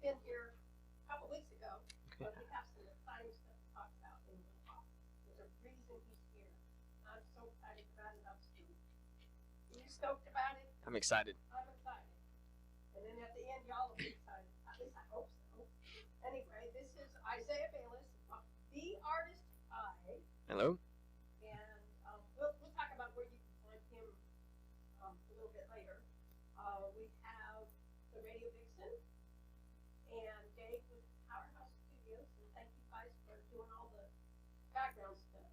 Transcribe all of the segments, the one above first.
been here a couple weeks ago, but we have some exciting stuff to talk about in the talk. There's a reason he's here. I'm so excited about it. I'm stoked. Are you stoked about it? I'm excited. I'm excited. And then at the end, y'all will be excited. At least I hope so. Anyway, this is Isaih Bayliss, the artist I. Hello. And we'll talk about where you can find him a little bit later. We have the Radio Vixen and Dave with Powerhouse Studios. And thank you guys for doing all the background stuff.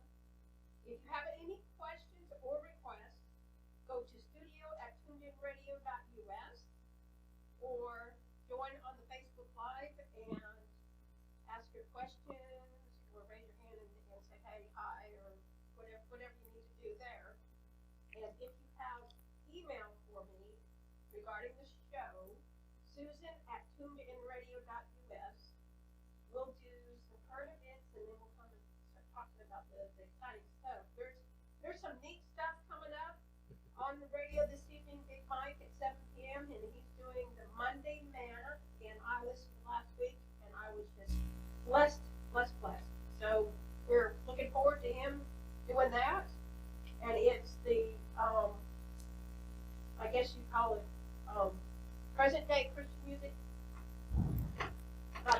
If you have any questions or requests, go to studio@tunedinradio.us or join on the Facebook Live and ask your questions or raise your hand and say, hey, hi, or whatever you need to do there. And if you have email for me regarding the show, Susan@tunedinradio.us. We'll do some current events and then we'll come and start talking about the exciting stuff. There's some neat stuff coming up on the radio this evening. Big Mike at 7 p.m. and he's doing the Monday Manna, and I listened last week and I was just blessed. So we're looking forward to him doing that, and it's the I guess you call it present day Christian music,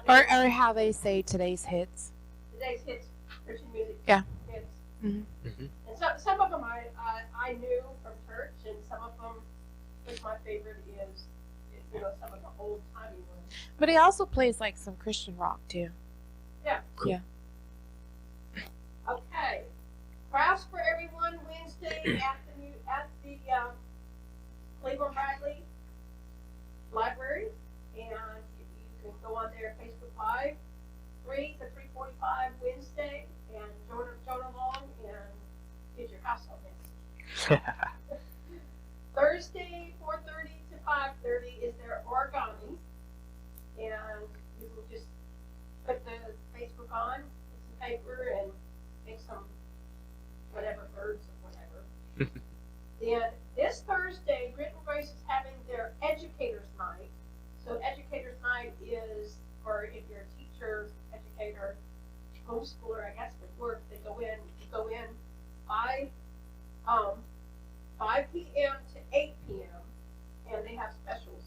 or how they say today's hits. Today's hits, Christian music. Yeah. Hits. Mm-hmm. And some of them I knew from church, and some of them, which my favorite is some of the old timey ones. But he also plays like some Christian rock too. Yeah. Cool. Yeah. Okay. Crafts for Everyone Wednesday at the Cleveland Bradley Library, and you can go on there Facebook Live 3 to 3:45 Wednesday and join along and get your house on this. Thursday 4:30 to 5:30 is their origami, and you will just put the Facebook on, put some paper, and make some whatever birds or whatever. Then this Thursday, Grit and Grace is having their Educators Night. So Educators Night is, or if you're a teacher, educator, homeschooler, I guess with work, you go in 5 p.m. to 8 p.m. and they have specials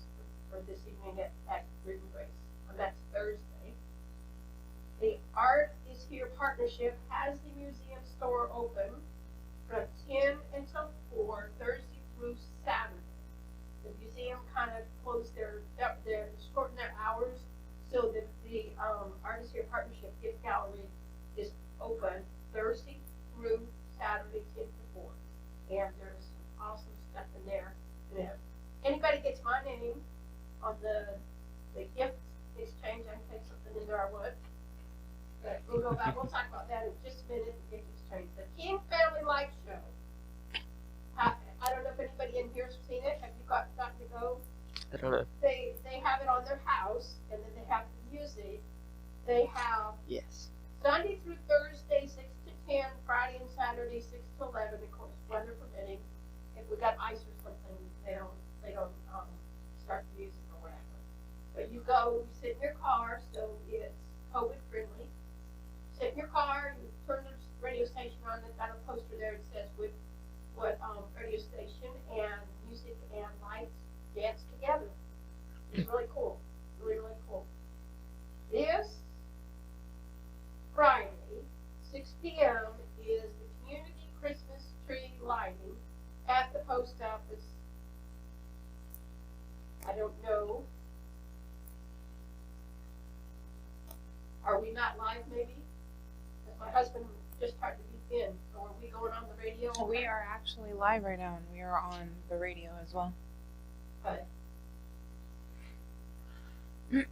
for this evening at Grit and Grace. And that's Thursday. The Art is Here partnership has the museum store open from 10 until 4, Thursday through Saturday. The museum kind of closed shortened their hours, so that the Art is Here partnership gift gallery is open Thursday through Saturday 10 to 4. And there's some awesome stuff in there. And if anybody gets my name on the gift exchange, I can take something in there I would. But we'll talk about that in just a minute. The gift exchange. The King Family Life Show. I don't know if anybody in here has seen it. Have you gotten to go? I don't know. They have it on their house, and then they have the music. They have Yes. Sunday through Thursday 6 to 10, Friday and Saturday 6 to 11. Of course, weather permitting. If we got ice or something, they don't start the music or whatever. But you go, you sit in your car, so it's COVID friendly. Sit in your car, you turn the radio station on. They've got a poster there that says what radio station, and music and lights dance together. It's really cool. Really, really cool. This Friday, 6 p.m. is the community Christmas tree lighting at the post office. I don't know. Are we not live, maybe? My husband just tried to beep in. So are we going on the radio? We are actually live right now, and we are on the radio as well. Okay. I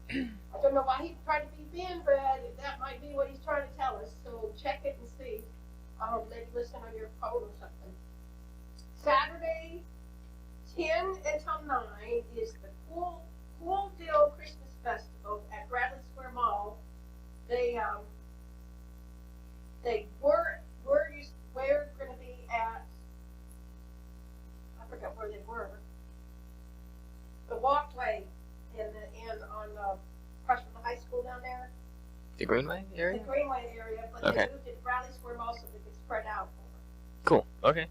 don't know why he tried to beep in, but that might be what he's trying to tell us. So check it and see. Maybe listen on your phone or something. Saturday, 10 until 9 is the Cool Deal Christmas Festival at Bradley Square Mall. We're going to be at, I forgot where they were, the walkway and on down there? The Greenway The area? Greenway area, but Okay. they moved it to Bradley Square Mall so they could spread out more. Cool. Okay.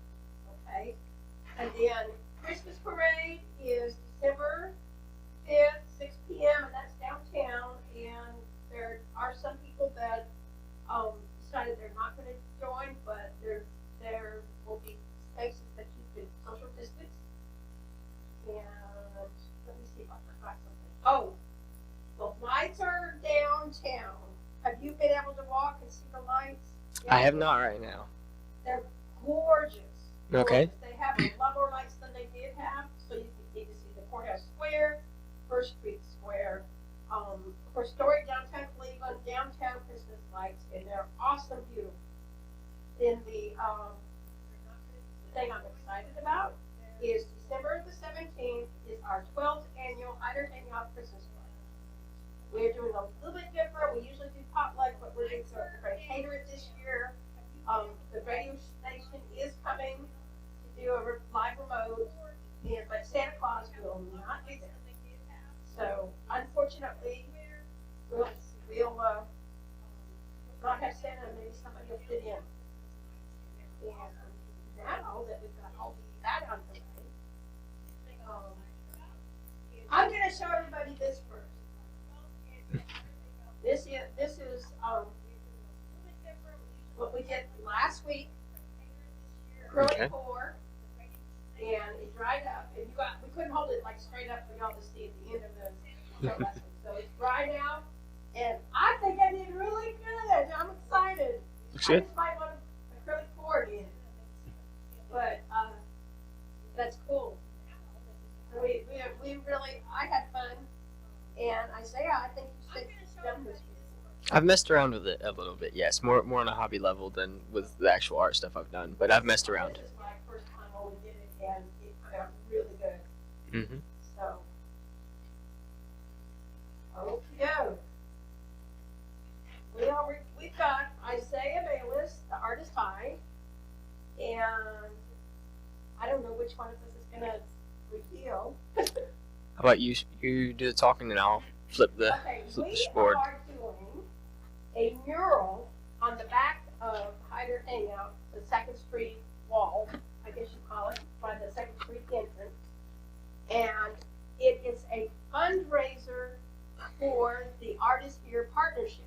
Okay, and then Christmas parade is December 5th, 6 p.m., and that's downtown, and there are some people that, decided they're not gonna join, but there will be spaces that you can social distance. And, let me see if I forgot something. Oh, the lights are downtown. Have you been able to walk and see the lights? I have not right now. They're gorgeous. Okay. Gorgeous. They have a lot more lights than they did have, so you can get to see the courthouse square, First Street Square, historic downtown Cleveland, downtown Christmas lights, and they're awesome, beautiful. Then the thing I'm excited about is December the 17th is our 12th annual Hyder Hangout Christmas party. We're doing a little bit different. We usually do potluck, but we're going to cater it this year. The radio station is coming to do a live remote, but Santa Claus will not be there. So, unfortunately, we'll not have Santa, maybe somebody will fit in. And now that we've got all that out of the way, I'm going to show everybody this first. This is what we did last week. Acrylic pour, and it dried up, and we couldn't hold it like straight up for y'all to see at the end of the show last week. So it's dry now, and I think I did really good. I'm excited. Looks good. I just might want acrylic pour again, but that's cool. We really, I had fun, and Isaiah, I think you said you've done this before. I've messed around with it a little bit, yes. More on a hobby level than with the actual art stuff I've done, but I've messed around. This is my first time when we did it, and it turned out really good. Mm-hmm. So, okey-doke. We've got Isaih Bayliss, the artist eye, and I don't know which one of us is gonna reveal. How about you do the talking and I'll flip the board. We are doing a mural on the back of Hyder Hangout, the 2nd Street wall, I guess you call it, by the 2nd Street entrance. And it is a fundraiser for the Artists Here Partnership.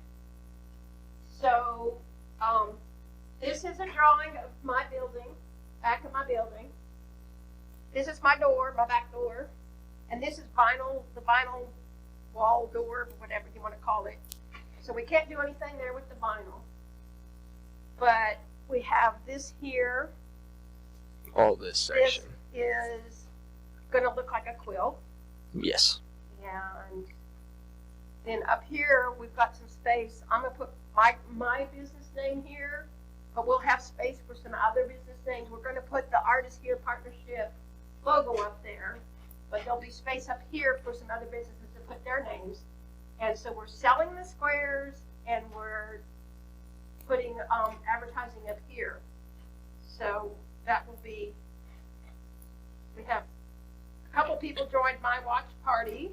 So, this is a drawing of my building, back of my building. This is my door, my back door. And this is vinyl, the vinyl wall door, whatever you want to call it. So we can't do anything there with the vinyl. But we have this here. All this section. This is going to look like a quilt. Yes. And then up here, we've got some space. I'm going to put my business name here, but we'll have space for some other business names. We're going to put the Artists Here Partnership logo up there, but there'll be space up here for some other businesses to put their names. And so we're selling the squares, and we're putting advertising up here. So that will be, we have a couple people joined my watch party.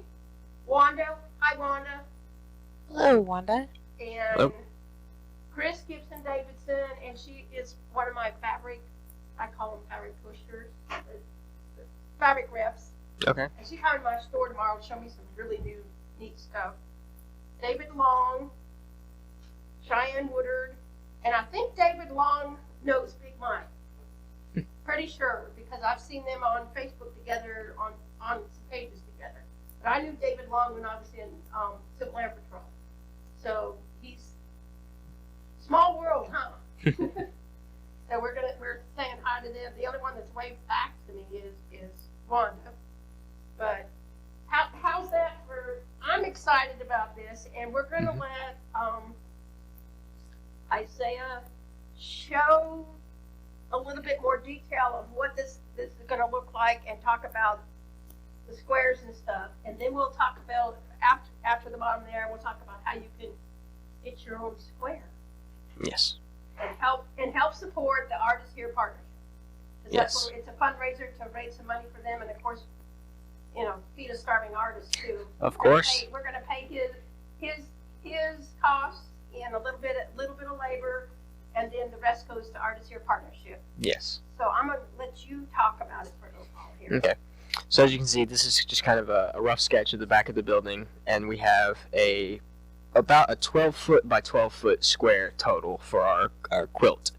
Wanda, hi Wanda. Hello, Wanda. And Hello. Chris Gibson Davidson, and she is one of my fabric, I call them fabric pushers, fabric reps. Okay. And she's coming to my store tomorrow to show me some really new, neat stuff. David Long, Cheyenne Woodard, and I think David Long knows Big Mike. Pretty sure, because I've seen them on Facebook together, on some pages together. But I knew David Long when I was in Civil Air Patrol. So he's small world, huh? So we're saying hi to them. The only one that's waved back to me is Wanda. But how's that for? I'm excited about this, and we're going to let Isaiah show a little bit more detail of what this is going to look like, and talk about the squares and stuff. And then we'll talk about after the bottom there. We'll talk about how you can get your own square. Yes. And help support the Artists Here Partnership. Yes. It's a fundraiser to raise some money for them, and of course, feed a starving artist too. Of course. We're going to pay his costs and a little bit of labor, and then the rest goes to Artists Here Partnership. Yes. So I'm gonna let you talk about it for a little while here. Okay. So as you can see, this is just kind of a rough sketch of the back of the building, and we have about a 12-foot by 12-foot square total for our quilt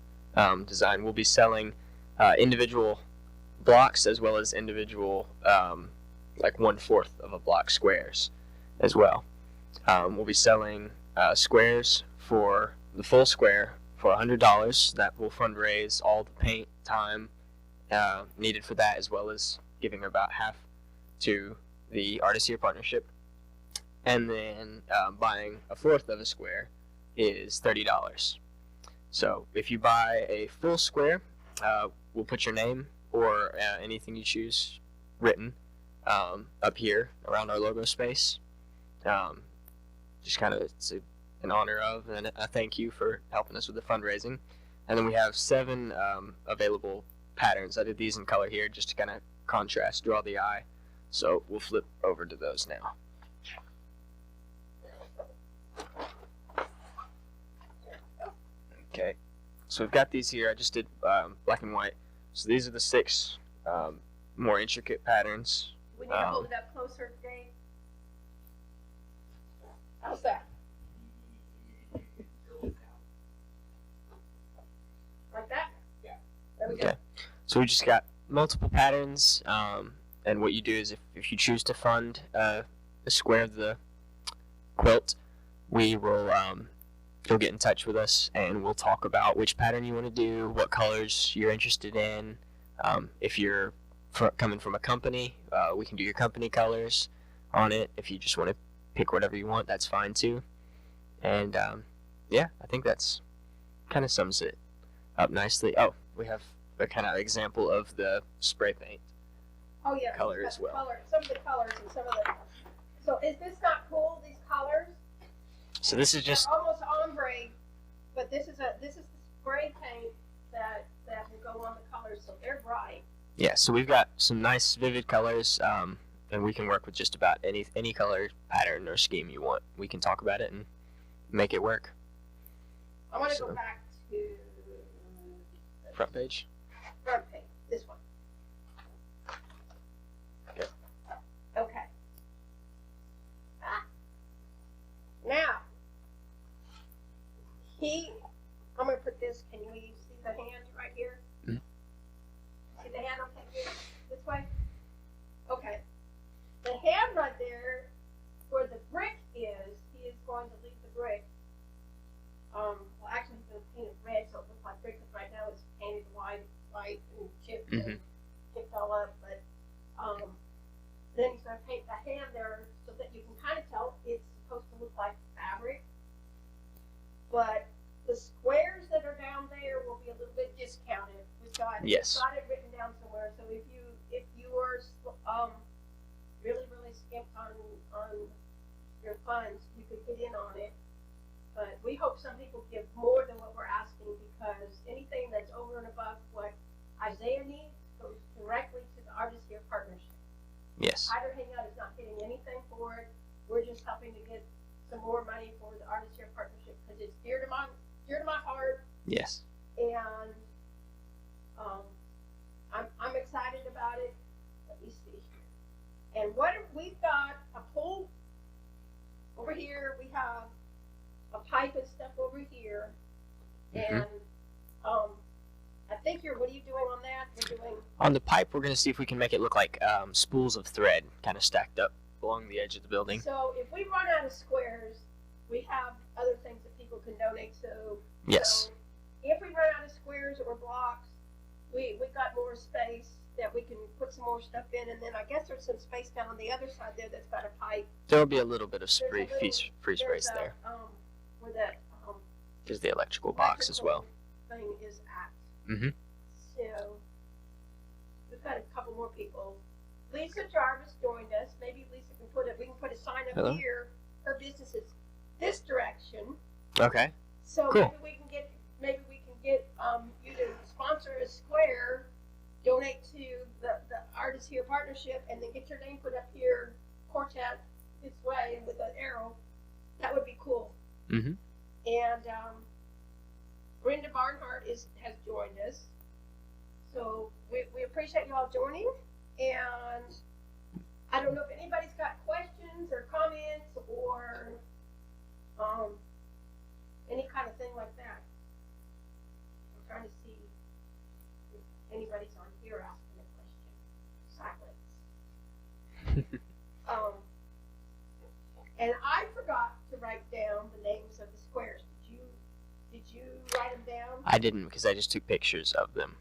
design. We'll be selling individual blocks as well as individual like 1/4 of a block squares as well. We'll be selling squares for the full square for $100. That will fundraise all the paint time needed for that, as well as giving about half to the Artists Here Partnership. And then buying 1/4 of a square is $30. So if you buy a full square, we'll put your name or anything you choose written up here around our logo space. Just kind of it's an honor of and a thank you for helping us with the fundraising. And then we have 7 available patterns. I did these in color here just to kind of contrast, draw the eye. So we'll flip over to those now. Okay, so we've got these here. I just did black and white. So these are the 6 more intricate patterns. We need to hold it up closer, Dave. How's that? Like that? Yeah. There we go. Okay. So we just got multiple patterns, and what you do is if you choose to fund a square of the quilt, we will you'll get in touch with us and we'll talk about which pattern you want to do, what colors you're interested in. If you're coming from a company, we can do your company colors on it. If you just want to pick whatever you want, that's fine too. And yeah, I think that's kind of sums it up nicely. Oh, we have a kind of example of the spray paint color as well. Some of the colors and some of the. So is this not cool? These colors? So this is just They're almost ombre, but this is the spray paint that will go on the colors, so they're bright. yeah. So we've got some nice vivid colors, and we can work with just about any color pattern or scheme you want. We can talk about it and make it work. I want to go back to Front page. front page. This one. Okay. Okay. Now, I'm going to put this, can you see the hand right here? Mhm. See the hand, okay, here, this way? Okay. The hand right there, where the brick is, he is going to leave the brick. Well, actually, he's going to paint it red, so it looks like brick, because right now it's painted white and chipped and chipped all up, but, then he's going to paint the hand there so that you can kind of tell it's supposed to look like fabric. But the squares that are down there will be a little bit discounted. We've got it written down somewhere. So if you were really skimped on your funds, you could get in on it. But we hope some people give more than what we're asking, because anything that's over and above what Isaiah needs goes directly to the Artists Here Partnership. Yes. Hyder Hangout is not getting anything for it. We're just helping to get some more money for the Artists Here Partnership, because it's dear to my heart. Yes. And I'm excited about it. Let me see. And we've got a pool over here. We have a pipe and stuff over here. And I think what are you doing on that? We're doing on the pipe. We're gonna see if we can make it look like spools of thread, kind of stacked up along the edge of the building. So if we run out of squares, we have other things that people can donate. So yes. So if we run out of squares or blocks, we've got more space that we can put some more stuff in, and then I guess there's some space down on the other side there that's got a pipe. There'll be a little bit of free space there. Where that There's the electrical box as well. Thing is at. Mm-hmm. So we've got a couple more people. Lisa Jarvis joined us. Maybe Lisa can we can put a sign up here. Her business is this direction. Okay. So cool. maybe we can get you to sponsor a square, donate to the Artists Here Partnership, and then get your name put up here, quartet this way with an arrow. That would be cool. Mm-hmm. And Brenda Barnhart has joined us. So we appreciate y'all joining. And I don't know if anybody's got questions or comments or any kind of thing like that. I'm trying to see if anybody's on here asking a question. Silence. And I forgot to write down the names of the squares. Did you write them down? I didn't, because I just took pictures of them.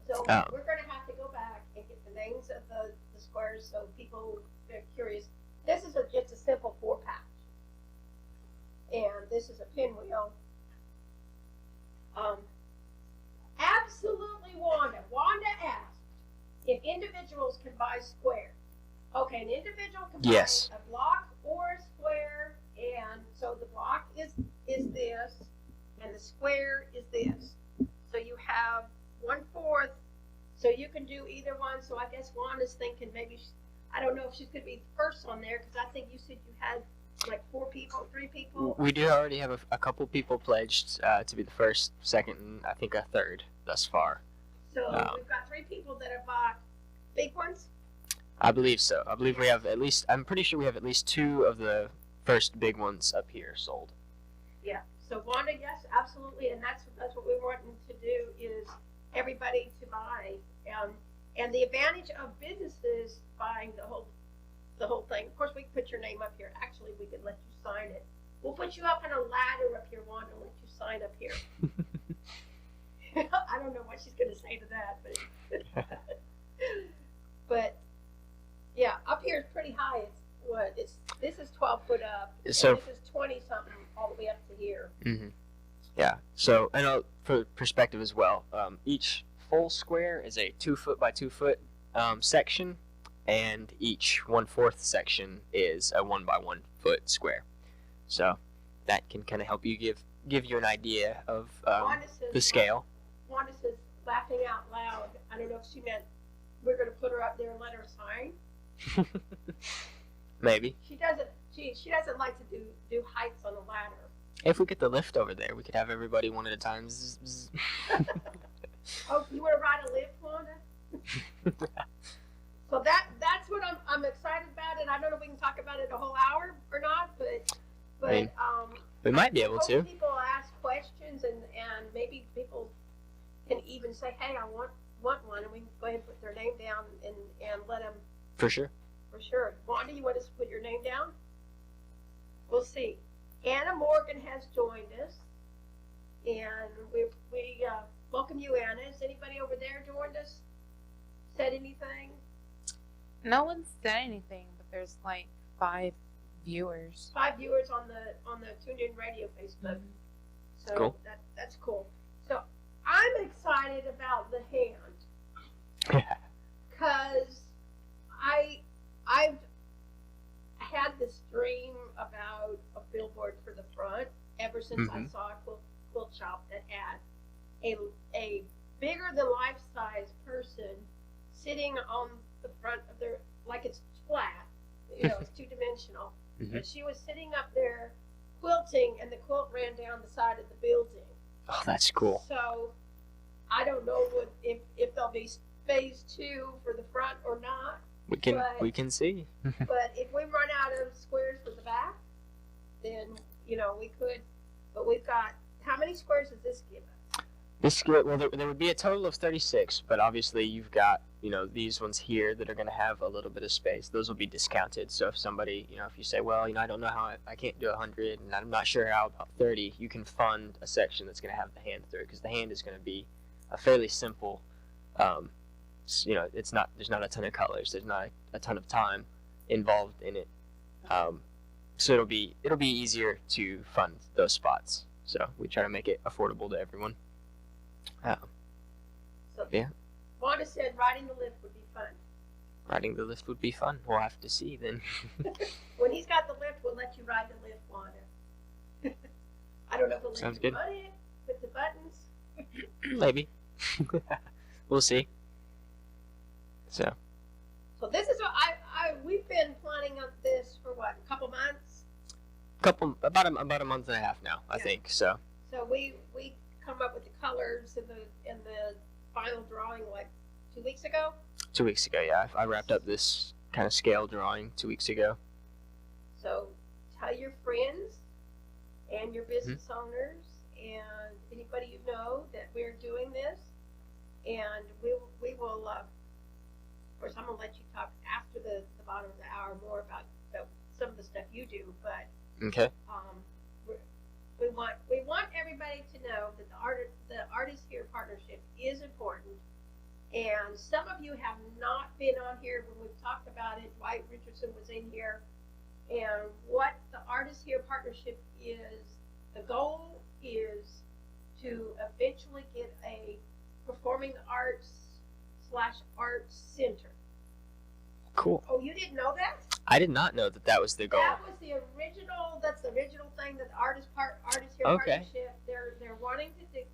So we're going to have to go back and get the names of the squares so people are curious. This is just a simple 4-patch. And this is a pinwheel. Absolutely, Wanda. Wanda asked if individuals can buy squares. Okay, an individual can buy a block or a square, and so the block is this, and the square is this. So you have 1/4, so you can do either one. So I guess Wanda's thinking maybe, I don't know if she's going to be first on there, because I think you said you had like 4 people, 3 people. We do already have a couple people pledged to be the first, second, and I think a third thus far. So we've got 3 people that have bought big ones. I believe so. I believe we have at least, I'm pretty sure we have at least 2 of the first big ones up here sold. Yeah. So Wanda, yes, absolutely, and that's what we want to do is everybody to buy. And the advantage of businesses buying the whole thing. Of course, we can put your name up here. Actually, we could let you sign it. We'll put you up on a ladder up here, Wanda, and let you sign up here. I don't know what she's going to say to that, but yeah, up here is pretty high. This is 12 foot up. So this is 20 something all the way up to here. Mm-hmm. Yeah. So, and for perspective as well, each full square is a 2 foot by 2 foot section, and each 1/4 section is a 1 by 1 foot square. So that can kind of help you give you an idea of the scale. Wanda says, laughing out loud. I don't know if she meant we're going to put her up there and let her sign. Maybe. She doesn't like to do heights on the ladder. If we get the lift over there, we could have everybody one at a time. Oh, you want to ride a lift, Wanda? So that's what I'm excited about, and I don't know if we can talk about it a whole hour or not, but I mean, we might be able to. People ask questions, and maybe people can even say, "Hey, I want one," and we can go ahead and put their name down and let them. For sure. For sure. Wanda, you want us to put your name down? We'll see. Anna Morgan has joined us, and we welcome you, Anna. Has anybody over there joined us? Said anything? No one said anything, but there's like 5 viewers. 5 viewers on the Tuned In Radio Facebook. Mm-hmm. So cool. That's cool. So I'm excited about the hand because I've had this dream about a billboard for the front ever since I saw a quilt shop that had a bigger than life size person sitting on the front of their, like it's flat, it's 2-dimensional. But she was sitting up there quilting, and the quilt ran down the side of the building. Oh, that's cool. So I don't know if there'll be phase 2 for the front or not. We can see. But if we run out of squares for the back, then we could. But we've got, how many squares does this give us? Well, there would be a total of 36, but obviously you've got these ones here that are going to have a little bit of space. Those will be discounted. So if somebody, if you say, well, I don't know how I can't do 100, and I'm not sure how about 30, you can fund a section that's going to have the hand through, because the hand is going to be a fairly simple. There's not a ton of colors. There's not a ton of time involved in it. So it'll be easier to fund those spots. So we try to make it affordable to everyone. Yeah. Wanda said riding the lift would be fun. Riding the lift would be fun. We'll have to see then. When he's got the lift, we'll let you ride the lift, Wanda. I don't know if we'll let you run it with the buttons. Maybe. We'll see. So this is what we've been planning on this for what, a couple months? about a month and a half now, I Yeah. think. So So we come up with the colors and the final drawing like 2 weeks ago. 2 weeks ago, yeah, I wrapped up this kind of scale drawing 2 weeks ago. So tell your friends and your business owners and anybody you know that we're doing this, and we will. Of course, I'm gonna let you talk after the bottom of the hour more about some of the stuff you do, but Okay. we want everybody to know that the Artists Here partnership is important. And some of you have not been on here when we've talked about it. Dwight Richardson was in here. And what the Artists Here partnership is, the goal is to eventually get a performing arts/arts center. Cool. Oh, you didn't know that? I did not know that was the goal. That was the original. That's the original thing that the Artists Here Okay. partnership. They're wanting to get.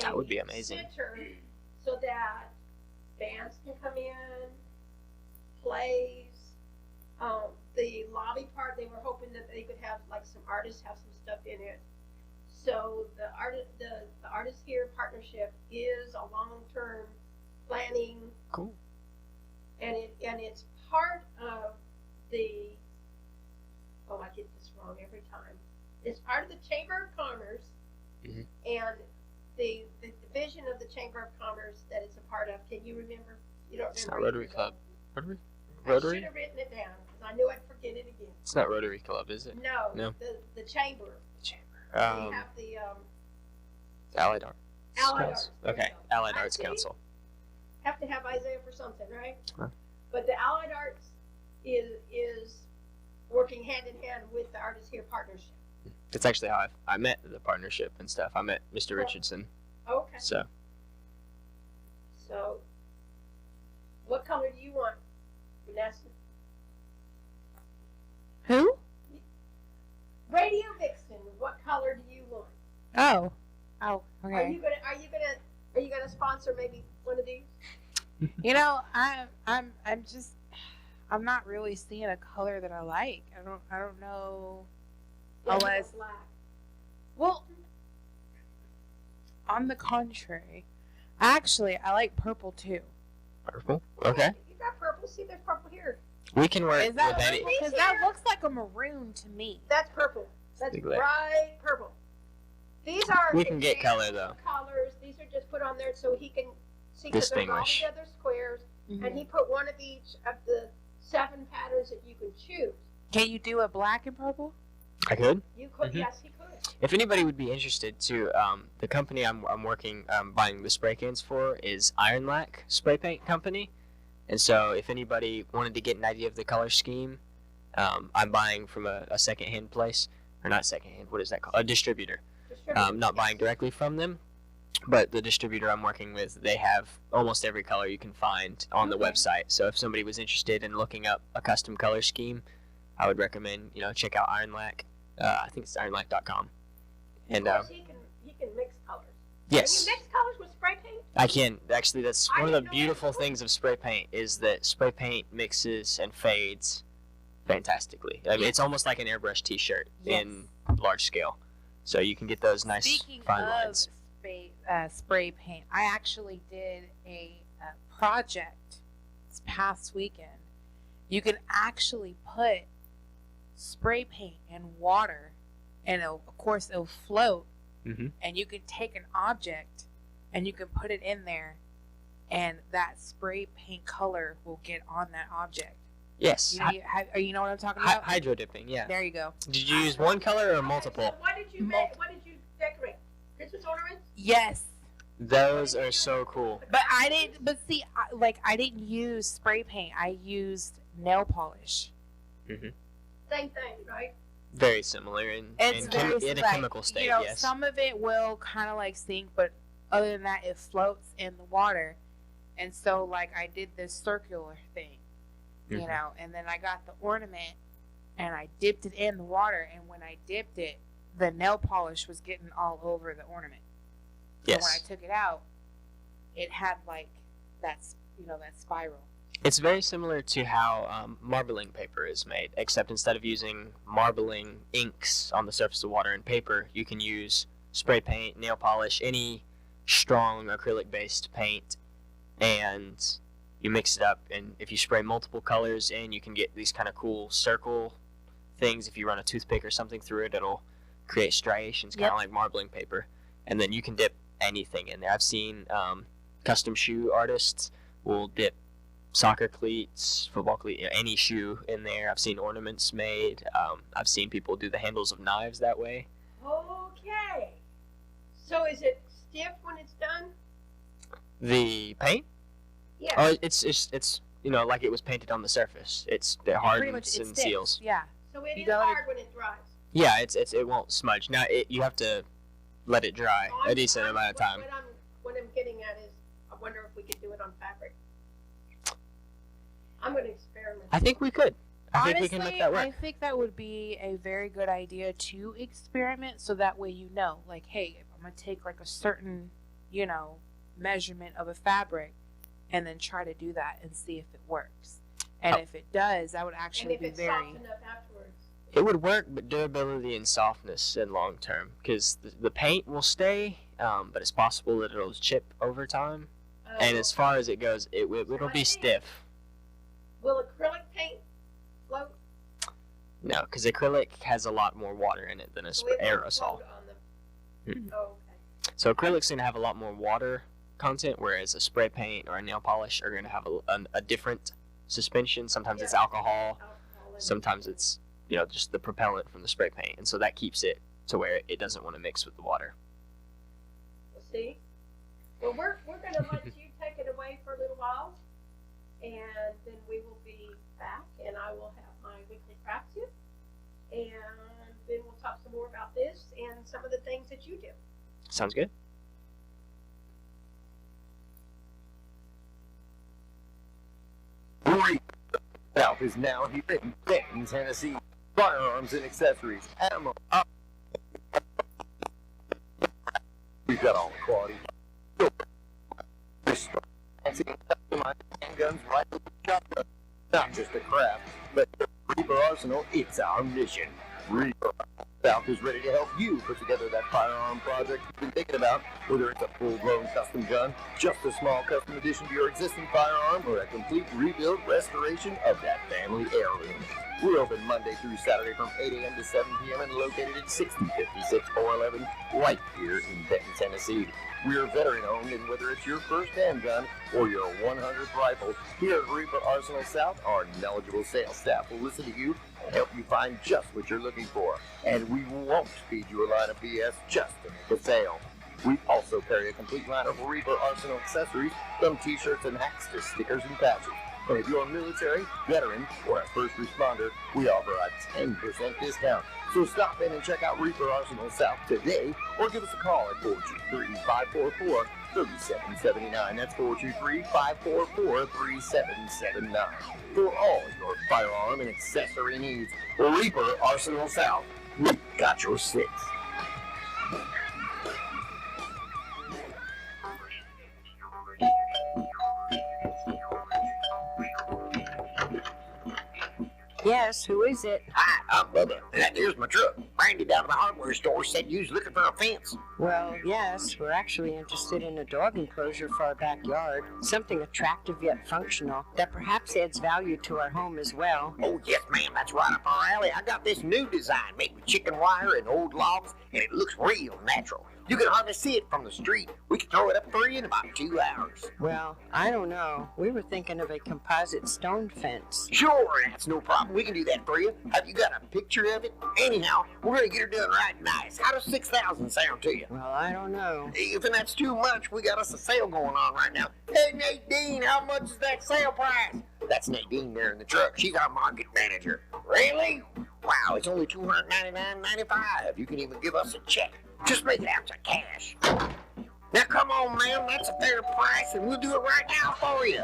That would be amazing. Center so that bands can come in, plays. The lobby part, they were hoping that they could have like some artists have some stuff in it. So the Artists Here partnership is a long-term planning. Cool. And it's part of the. Oh, I get this wrong every time. It's part of the Chamber of Commerce, and the division of the Chamber of Commerce that it's a part of. Can you remember? You don't remember? It's not Rotary Club. Rotary? I Rotary? should have written it down because I knew I'd forget it again. It's not Rotary Club, is it? No. No. The Chamber. Chamber. They have the Allied Arts. Allied Council. Arts. There Okay. you go. Allied I Arts see. Council. Have to have Isaiah for something, right? Huh. But the Allied Arts is working hand in hand with the Artists Here partnership. It's actually how I met the partnership and stuff. I met Mr. Richardson. Okay. So So, what color do you want, Vanessa? Who? Radio Vixen. What color do you want? Oh, Are okay. you gonna sponsor maybe one of these? You know, I'm not really seeing a color that I like. I don't know. Unless, Black. well, on the contrary, actually, I like purple too. purple. Okay. You got purple. See, there's purple here. We can work Is that with any. purple? Because that looks like a maroon to me. That's purple. That's Big leg. bright purple. These are We can get color, example though. Colors. These are just put on there so he can see because they're all Distinguish. together squares, Mhm. and he put one of each of the 7 patterns that you can choose. Can you do a black and purple? I could. You could, Mhm. yes, he could. If anybody would be interested to, the company I'm working, buying the spray cans for is Iron Lac Spray Paint Company. And so if anybody wanted to get an idea of the color scheme, I'm buying from a secondhand place. Or not secondhand, what is that called? A distributor. Not buying directly from them. But the distributor I'm working with, they have almost every color you can find on the Okay. website. So if somebody was interested in looking up a custom color scheme, I would recommend, check out Iron Lac. I think it's ironlac.com. And Of course, he can mix colors. yes, Can you mix colors with spray paint? I can. Actually, that's I one of didn't the know beautiful that. things of spray paint is that spray paint mixes and fades fantastically. I mean, it's almost like an airbrush T-shirt in large scale. So you can get those nice Speaking fine of lines. spray paint, I actually did a project this past weekend. You can actually put spray paint in water, and of course it'll float. Mhm. And you can take an object and you can put it in there, and that spray paint color will get on that object. Yes. You know what I'm talking about? Hydro dipping. Yeah. There you go. Did you use one color or multiple? So what did you make? What did you decorate? Christmas ornaments? Yes. Those are so cool. But I didn't. But see, I didn't use spray paint. I used nail polish. Hmm. Same thing, right? Very similar in a chemical state. You know, Yes. some of it will kind of like sink, but other than that, it floats in the water. And so, like, I did this circular thing, you Mhm. know, and then I got the ornament, and I dipped it in the water. And when I dipped it, the nail polish was getting all over the ornament. So when I Yes. took it out, it had like that spiral. It's very similar to how marbling paper is made, except instead of using marbling inks on the surface of water and paper, you can use spray paint, nail polish, any strong acrylic-based paint, and you mix it up. And if you spray multiple colors in, you can get these kind of cool circle things. If you run a toothpick or something through it, it'll create striations, kind of like marbling paper. And then you can dip anything in there. I've seen custom shoe artists will dip soccer cleats, football cleats, any shoe in there. I've seen ornaments made. I've seen people do the handles of knives that way. Okay. So is it stiff when it's done? The paint? Yeah. Oh, it's like it was painted on the surface. It hardens and seals. Yeah. So it is hard when it dries. Yeah, it won't smudge. Now you have to let it dry a decent amount of time. What I'm getting at is, I wonder if we could do it on fabric. I'm going to experiment. I think we could. Honestly, think we can make that work. I think that would be a very good idea to experiment, so that way you know, like, hey, if I'm going to take like a certain, measurement of a fabric, and then try to do that and see if it works. And if it does, that would actually be very. And if it's soft enough afterwards. It would work, but durability and softness in long term, because the paint will stay, but it's possible that it'll chip over time. And as far as it goes, it'll be stiff. Will acrylic paint float? No, because acrylic has a lot more water in it than aerosol. Okay. So acrylic's going to have a lot more water content, whereas a spray paint or a nail polish are going to have a different suspension. Sometimes it's alcohol, sometimes it's just the propellant from the spray paint, and so that keeps it to where it doesn't want to mix with the water. See? Well, we're going to let you take it away for a little while, and then we will be back, and I will have my weekly craft tip, and then we'll talk some more about this and some of the things that you do. Sounds good. South is now here in Benton, Tennessee. Firearms and accessories, ammo. We've got all the quality. Handguns, rifles, shotguns. Not just a craft, but Reaper Arsenal, it's our mission. Reaper South is ready to help you put together that firearm project you've been thinking about, whether it's a full-blown custom gun, just a small custom addition to your existing firearm, or a complete rebuild restoration of that family heirloom. We're open Monday through Saturday from 8 a.m. to 7 p.m. and located at 6056 411 right here in Benton, Tennessee. We're veteran-owned, and whether it's your first handgun or your 100th rifle, here at Reaper Arsenal South, our knowledgeable sales staff will listen to you and help you find just what you're looking for. And we won't feed you a line of BS just to make a sale. We also carry a complete line of Reaper Arsenal accessories, from t-shirts and hats to stickers and patches. And if you're a military, veteran, or a first responder, we offer a 10% discount. So stop in and check out Reaper Arsenal South today, or give us a call at 423-544-3779. That's 423-544-3779. For all your firearm and accessory needs, Reaper Arsenal South. We got your six. Yes, who is it? Hi, I'm Bubba. Here's my truck. Brandy down at the hardware store said you was looking for a fence. Well, yes, we're actually interested in a dog enclosure for our backyard. Something attractive yet functional that perhaps adds value to our home as well. Oh, yes, ma'am. That's right up our alley. I got this new design made with chicken wire and old logs, and it looks real natural. You can hardly see it from the street. We can throw it up for you in about 2 hours. Well, I don't know. We were thinking of a composite stone fence. Sure, that's no problem. We can do that for you. Have you got a picture of it? Anyhow, we're going to get her done right nice. How does 6,000 sound to you? Well, I don't know. If that's too much, we got us a sale going on right now. Hey, Nadine, how much is that sale price? That's Nadine there in the truck. She's our market manager. Really? Wow, it's only $299.95. You can even give us a check. Just make it out to cash. Now come on, ma'am, that's a fair price, and we'll do it right now for you.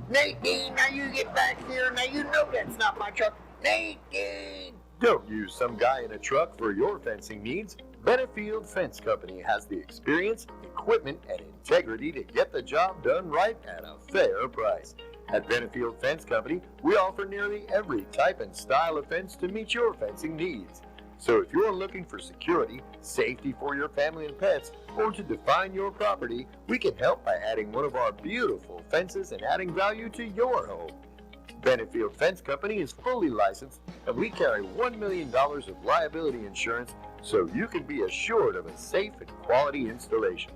Nadine, now you get back here. Now you know that's not my truck. Nadine! Don't use some guy in a truck for your fencing needs. Benefield Fence Company has the experience, equipment, and integrity to get the job done right at a fair price. At Benefield Fence Company, we offer nearly every type and style of fence to meet your fencing needs. So if you're looking for security, safety for your family and pets, or to define your property, we can help by adding one of our beautiful fences and adding value to your home. Benefield Fence Company is fully licensed, and we carry $1 million of liability insurance so you can be assured of a safe and quality installation.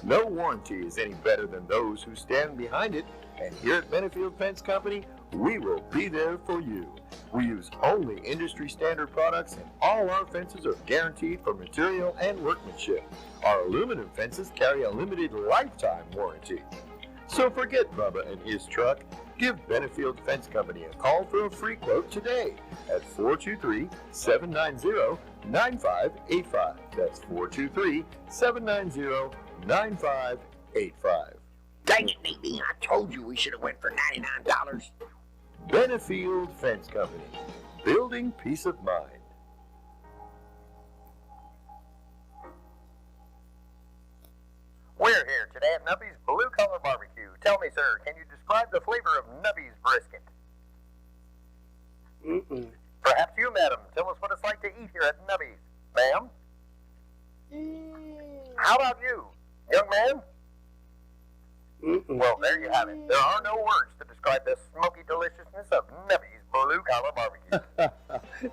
No warranty is any better than those who stand behind it, and here at Benefield Fence Company, we will be there for you. We use only industry standard products, and all our fences are guaranteed for material and workmanship. Our aluminum fences carry a limited lifetime warranty. So forget Bubba and his truck. Give Benefield Fence Company a call for a free quote today at 423-790-9585. That's 423-790-9585. Dang it, Nadine, I told you we should have went for $99. Benefield Fence Company, building peace of mind. We're here today at Nubby's Blue Collar Barbecue. Tell me, sir, can you describe the flavor of Nubby's brisket? Perhaps you, madam. Tell us what it's like to eat here at Nubby's. Ma'am? How about you, young man? Well, there you have it. There are no words to describe the smoky deliciousness of Nubby's Blue Collar Barbecue.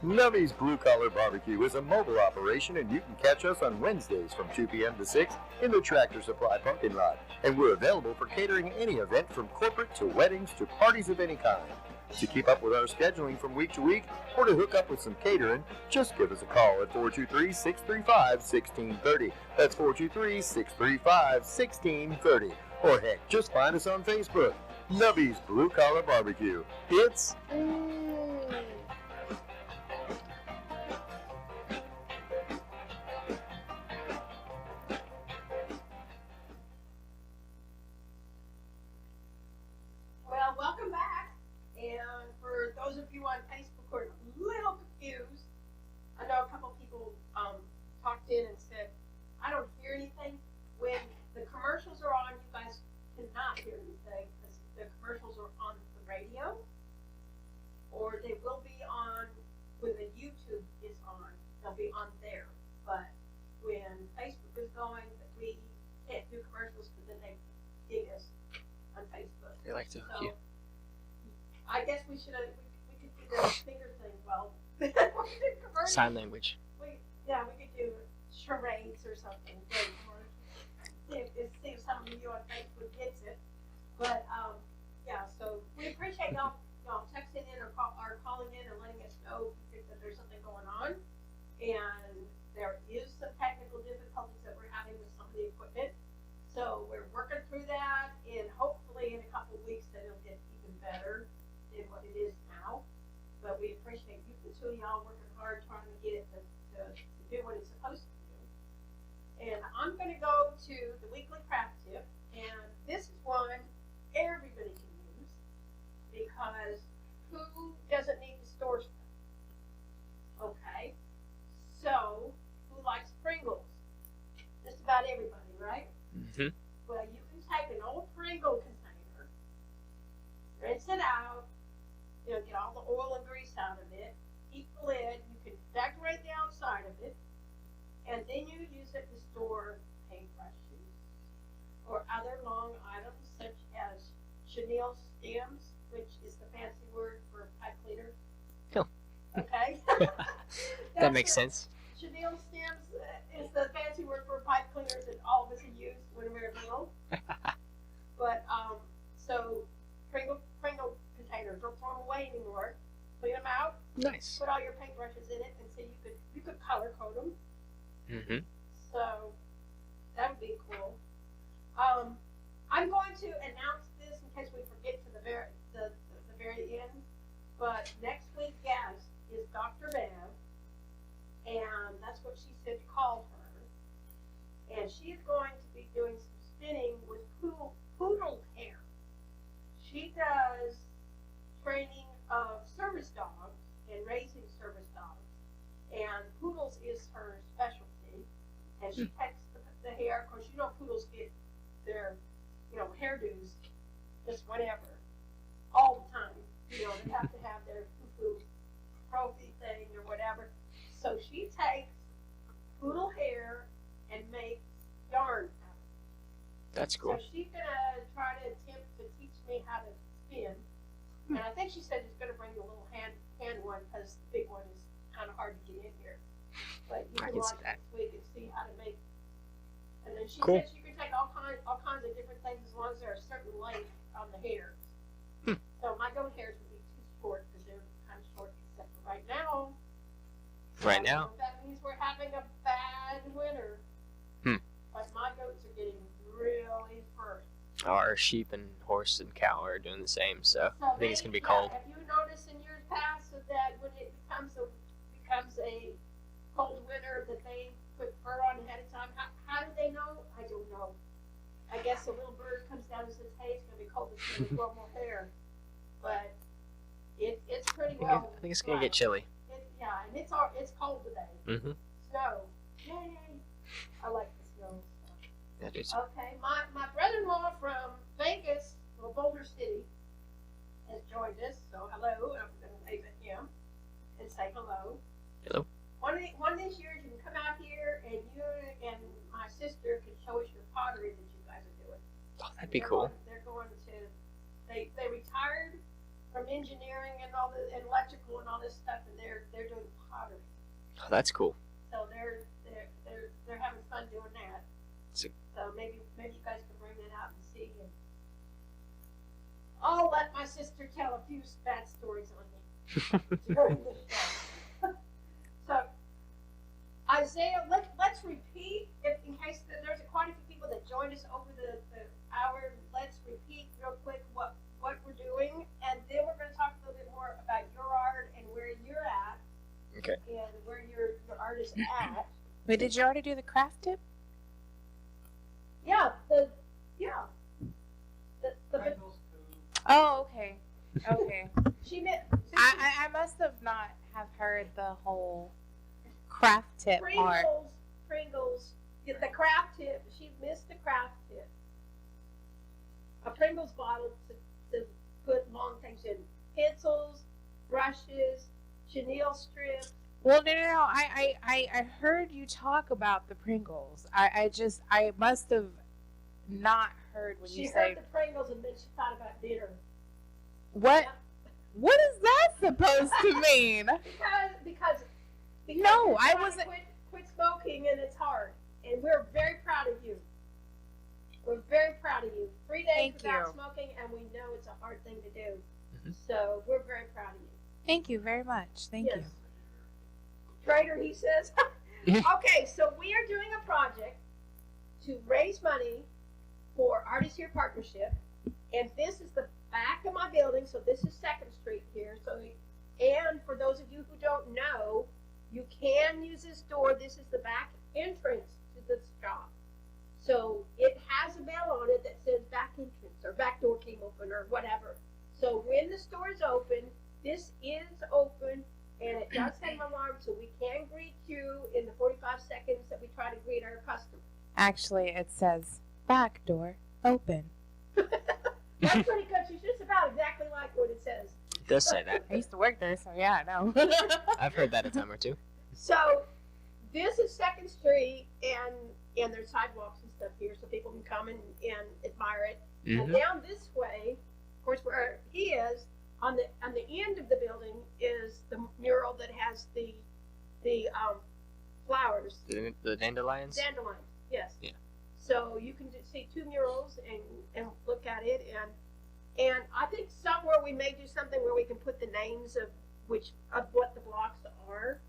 Nubby's Blue Collar Barbecue is a mobile operation, and you can catch us on Wednesdays from 2 p.m. to 6 in the Tractor Supply parking lot. And we're available for catering any event from corporate to weddings to parties of any kind. To keep up with our scheduling from week to week or to hook up with some catering, just give us a call at 423-635-1630. That's 423-635-1630. Or heck, just find us on Facebook. Nubby's Blue Collar Barbecue. It's Well, welcome back. And for those of you on Facebook who are a little confused, I know a couple people talked in and said, I don't hear anything. When the commercials are on, you guys cannot hear anything because the commercials are on the radio, or they will be on when the YouTube is on. They'll be on there. But when Facebook is going, we can't do commercials because then they dig us on Facebook. They like to hook you. I guess we should we could do the finger thing. Well, we did commercials. Sign language. We could do charades or something. See if some of you on Facebook gets it. But so we appreciate y'all texting in or calling in and letting us know that there's something going on. And there is some technical difficulties that we're having with some of the equipment. So we're working through that, and hopefully in a couple of weeks that it'll get even better than what it is now. But we appreciate you, the two of y'all, working hard trying to get it to do what it's supposed to do. And I'm going to go to the weekly craft tip, and this is one everybody can use because who doesn't need to store stuff? Okay, so who likes Pringles? Just about everybody, right? Mm-hmm. Well, you can take an old Pringle container, rinse it out, get all the oil and grease out of it, keep the lid, you can decorate the outside of it, and then you use it to store paintbrushes or other long items such as chenille stems, which is the fancy word for pipe cleaner. Cool. Okay? That makes sense. Chenille stems is the fancy word for pipe cleaners that all of us have used when we were little. But, so Pringle containers, don't throw them away anymore. Clean them out. Nice. Put all your paintbrushes in it, and so you could color code them. Mm-hmm. So that would be cool. I'm going to announce this in case we forget to the very end. But next week's guest is Dr. Bev, and that's what she said to call her. And she is going to be doing some spinning with poodle hair. She does training of service dogs and raising service dogs, and poodles is her specialty. And she takes the hair. Of course, poodles get their hairdos just whenever. they have to have their foo-foo trophy thing or whatever. So she takes poodle hair and makes yarn out of it. That's cool. So she's gonna try to attempt to teach me how to spin. And I think she said she's gonna bring the little hand one because the big one is kind of hard to get in here. But you I can can watch see that. next week and see how to make. And then she Cool. said she can take all kinds of different things as long as they're a certain length on the hairs. So my goat hairs would be too short because they're kind of short, except for right now. Right now? That means we're having a bad winter. But my goats are getting really furry. Our sheep and horse and cow are doing the same, so I think it's gonna be yeah, cold. Have you noticed in years past that when it becomes a cold winter that they put fur on ahead of time? How do they know? I don't know. I guess a little bird comes down and says, "Hey, it's gonna be cold. It's gonna grow more hair." But it's pretty well. I think it's gonna get chilly. Yeah, and it's cold today. Mm-hmm. Snow. Yay! I like the snow. That is. Okay, my brother-in-law from Vegas, or Boulder City, has joined us. So hello, and I'm going to wave at him and say hello. Hello. One of these years, you can come out here, and you and my sister can show us your pottery that you guys are doing. Oh, that'd be cool. They're going to. They retired from engineering and all the and electrical and all this stuff, and they're doing pottery. Oh, that's cool. So they're having fun doing that. So maybe you guys can bring that out and see. And I'll let my sister tell a few bad stories on me during the show. So Isaiah, let's repeat in case there's quite a few people that joined us over the hour. Let's repeat real quick what we're doing, and then we're going to talk a little bit more about your art and where you're at. Okay. And where your art is at. Wait, did you already do the craft tip? Yeah, the Oh, okay. Okay. she meant I must have not have heard the whole craft tip part. Pringles, the craft tip. She missed the craft tip. A Pringles bottle to put long things in. Pencils, brushes, chenille strips. Well, no. I heard you talk about the Pringles. I must have not heard when She you heard say the Pringles and then she thought about dinner. what. Yeah. What is that supposed to mean? Because No, I you're wasn't- trying to quit smoking and it's hard, and we're very proud of you. We're very proud of you. 3 days Thank without you. smoking, and we know it's a hard thing to do. Mhm. So we're very proud of you. Thank you very much. Thank you. Trader, he says. Okay, so we are doing a project to raise money for Artists Here Partnership, and this is the back of my building. So this is 2nd Street here. So, and for those of you who don't know, you can use this door. This is the back entrance to this shop. So it has a bell on it that says back entrance or back door came open or whatever. So when the store is open, this is open. And it does have an alarm, so we can greet you in the 45 seconds that we try to greet our customers. Actually, it says back door open. That's pretty good. She's just about exactly like what it says. It does say that. I used to work there, so yeah, I know. I've heard that a time or two. So this is 2nd Street, and there's sidewalks and stuff here, so people can come and admire it. And Mm-hmm. down this way, of course, where he is, on the end of the building is the mural that has the flowers. The dandelions. Dandelions, yes. Yeah. So you can see 2 murals and look at it, and I think somewhere we may do something where we can put the names of what the blocks are.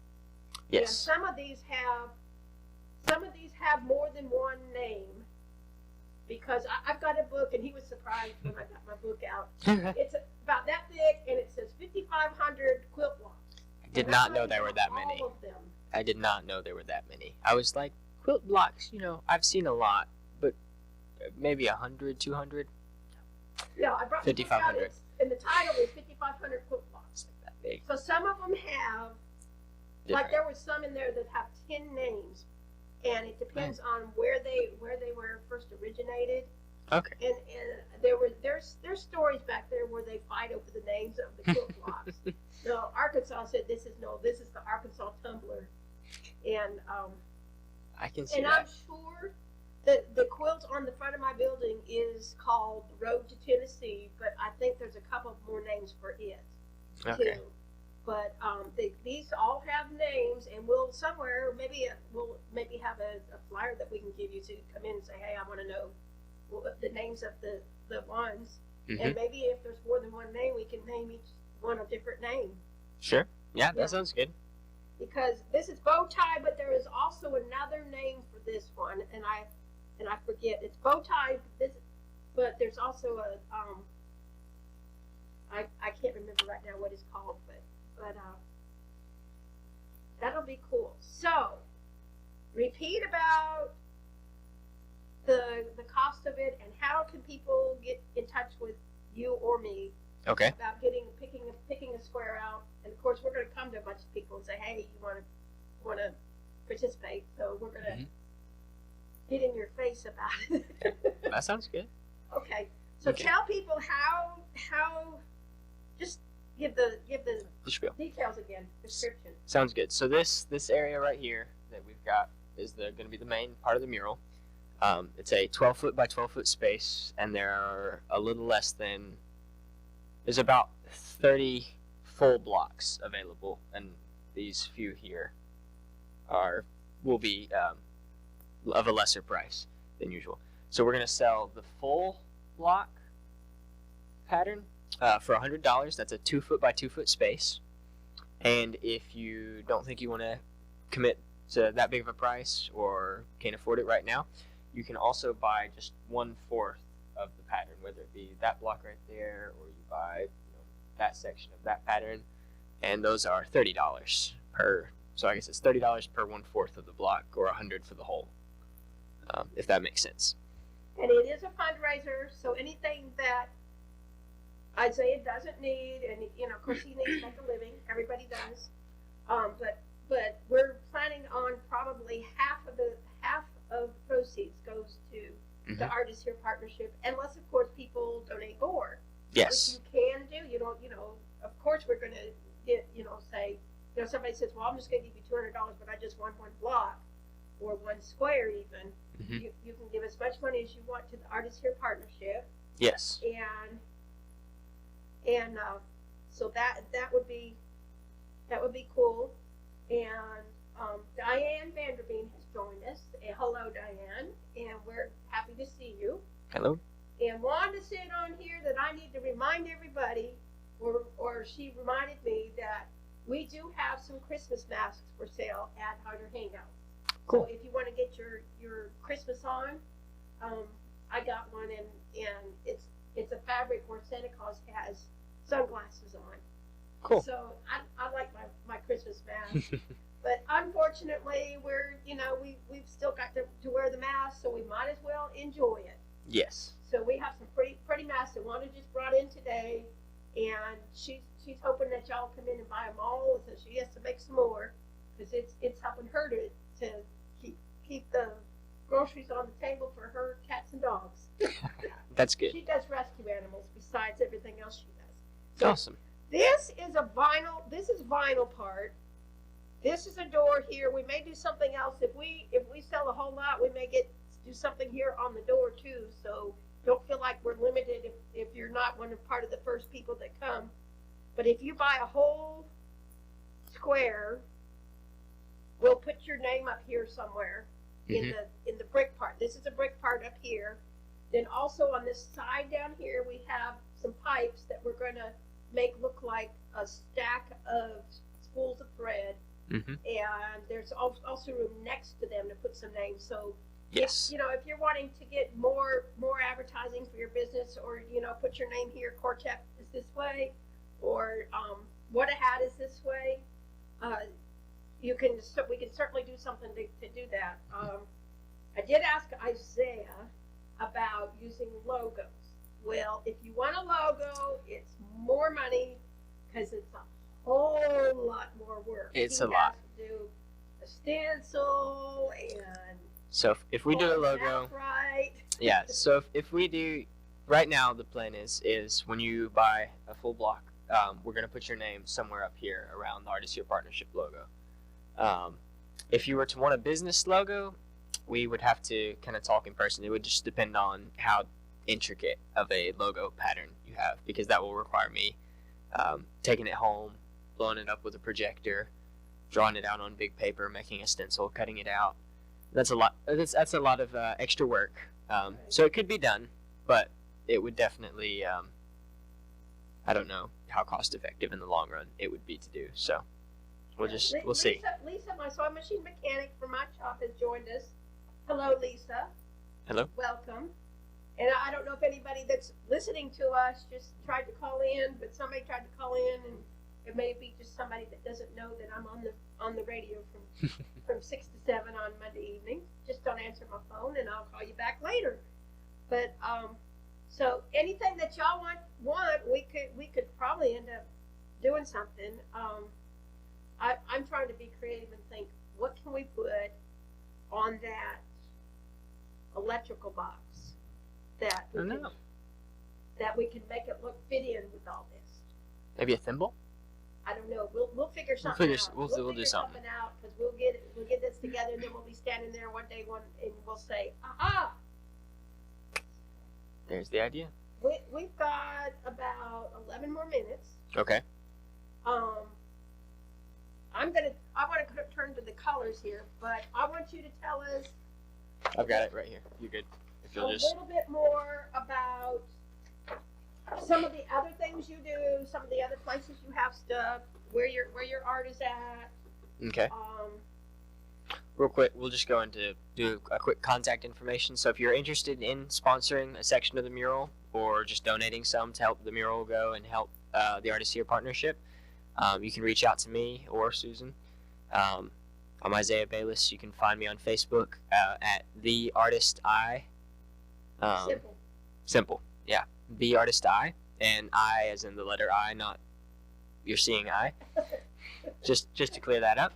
And Yes. some of these have more than one name, because I've got a book, and he was surprised when I got my book out. It's about that thick, and it says 5,500 quilt blocks. I did not know there were that many. All of them. I did not know there were that many. I was like, quilt blocks, I've seen a lot, but maybe 100, 200. Yeah, I brought the book out, 5,500. and the title is 5,500 quilt blocks. It's like that big. So some of them have, like there was some in there that have 10 names, and it depends on where they were first originated. Okay. And there's stories back there where they fight over the names of the quilt blocks. Arkansas said this is the Arkansas Tumbler, and I can see and that. I'm sure that the quilt on the front of my building is called the Road to Tennessee, but I think there's a couple more names for it Okay. too. But these all have names, and we'll somewhere we'll maybe have a flyer that we can give you to come in and say, hey, I want to know the names of the ones, Mhm. and maybe if there's more than one name, we can name each one a different name. Sure. Yeah, Yeah. that sounds good. Because this is bow tie, but there is also another name for this one, and I forget. It's bow tie, but there's also a I can't remember right now what it's called, but that'll be cool. So repeat about the cost of it, and how can people get in touch with you or me Okay. about picking a square out. And of course, we're going to come to a bunch of people and say, hey, you want to participate, so we're going to Mhm. get in your face about it. That sounds good. Okay, so Okay. tell people how just give the The spiel. details again, description. Sounds good. So this area right here that we've got is going to be the main part of the mural. It's a 12 foot by 12 foot space, and there are a little less than, there's about 30 full blocks available, and these few here will be of a lesser price than usual. So we're going to sell the full block pattern for $100. That's a 2 foot by 2 foot space. And if you don't think you want to commit to that big of a price or can't afford it right now, you can also buy just 1/4 of the pattern, whether it be that block right there, or you buy that section of that pattern, and those are $30 per. So I guess it's $30 per 1/4 of the block, or $100 for the whole, if that makes sense. And it is a fundraiser, so anything that Isaiah doesn't need, and of course he needs to make a living. Everybody does. But we're planning on probably half of the proceeds goes to the Mhm. Artists Here Partnership, unless of course people donate more, Yes. which you can do. Of course we're going to get say somebody says, well, I'm just going to give you $200, but I just want one block or one square even. Mhm. You can give as much money as you want to the Artists Here Partnership. Yes. And so that would be cool. And Diane Vanderveen has joined us. Hello, Diane, and we're happy to see you. Hello. And Wanda said on here that I need to remind everybody, or she reminded me that we do have some Christmas masks for sale at Hyder Hangout. Cool. So if you want to get your Christmas on, I got one, and it's a fabric where Santa Claus has sunglasses on. Cool. So I like my Christmas mask. But unfortunately, we've still got to wear the mask, so we might as well enjoy it. Yes. So we have some pretty masks that Wanda just brought in today, and she's hoping that y'all come in and buy them all, so she has to make some more, because it's helping her to keep the groceries on the table for her cats and dogs. That's good. She does rescue animals besides everything else she does. So Awesome. this is vinyl part. This is a door here. We may do something else. If we sell a whole lot, we may do something here on the door too. So don't feel like we're limited if you're not part of the first people that come. But if you buy a whole square, we'll put your name up here somewhere in the brick part. This is a brick part up here. Then also on this side down here, we have some pipes that we're going to make look like a stack of spools of thread. Mm-hmm. And there's also room next to them to put some names. So Yes. if you're wanting to get more advertising for your business, or put your name here, Quartet is this way, or What a Hat is this way, we can certainly do something to do that. I did ask Isaiah about using logos. Well, if you want a logo, it's more money, because it's a whole lot more work. It's a lot. He has to do a stencil and So if we do a logo, right. yeah. So if we do, right now the plan is when you buy a full block we're going to put your name somewhere up here around the Artist Here Partnership logo. If you were to want a business logo, we would have to kind of talk in person. It would just depend on how intricate of a logo pattern you have, because that will require me taking it home, blowing it up with a projector, drawing it out on big paper, making a stencil, cutting it out. That's a lot. That's a lot of extra work. So it could be done, but it would definitely. I don't know how cost effective in the long run it would be to do. So we'll see. Lisa, my sewing machine mechanic from my shop, has joined us. Hello, Lisa. Hello. Welcome. And I don't know if anybody that's listening to us just tried to call in, but somebody tried to call in, and it may be just somebody that doesn't know that I'm on the radio from 6 to 7 on Monday evening. Just don't answer my phone, and I'll call you back later. But so anything that y'all want, we could probably end up doing something. I'm trying to be creative and think, what can we put on that electrical box that we can make it look fit in with all this? Maybe a thimble. I don't know. We'll figure something out. We'll do something out, because we'll get this together, and then we'll be standing there one day and we'll say, aha! There's the idea. We've got about 11 more minutes. Okay. I want to turn to the colors here, but I want you to tell us I've got it right here. You're good. If a you'll just. little bit more about some of the other things you do, some of the other places you have stuff, where your art is at. Okay. Real quick, we'll just go into do a quick contact information. So if you're interested in sponsoring a section of the mural, or just donating some to help the mural go and help the Artist Here Partnership, you can reach out to me or Susan. I'm Isaih Bayliss. You can find me on Facebook at The Artist Eye. Simple. Yeah. The Artist Eye. And I as in the letter I, not you're seeing eye. just to clear that up.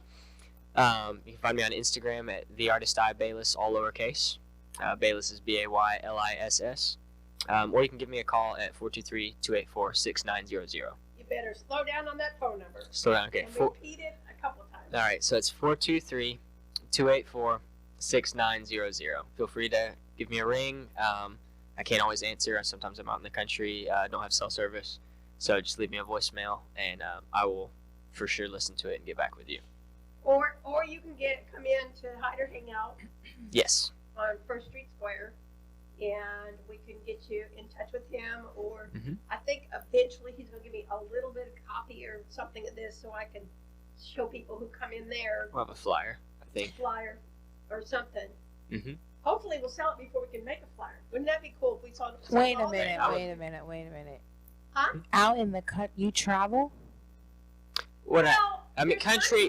You can find me on Instagram at The Artist Eye Bayliss, all lowercase. Bayliss is Bayliss. Or you can give me a call at 423-284-6900. You better slow down on that phone number. Slow down, okay. And repeat it a couple of times. All right, so it's 423-284-6900. Feel free to give me a ring. I can't always answer. Sometimes I'm out in the country. I don't have cell service. So just leave me a voicemail, and I will for sure listen to it and get back with you. Or you can come in to Hyder Hangout. Yes. On First Street Square, and we can get you in touch with him. Or I think eventually he's going to give me a little bit of copy or something of this, so I can show people who come in there. We'll have a flyer, I think. Flyer or something. Mm-hmm. Hopefully we'll sell it before we can make a flyer. Wouldn't that be cool if we saw it? Wait a minute. Huh? Out in the you travel? I mean, country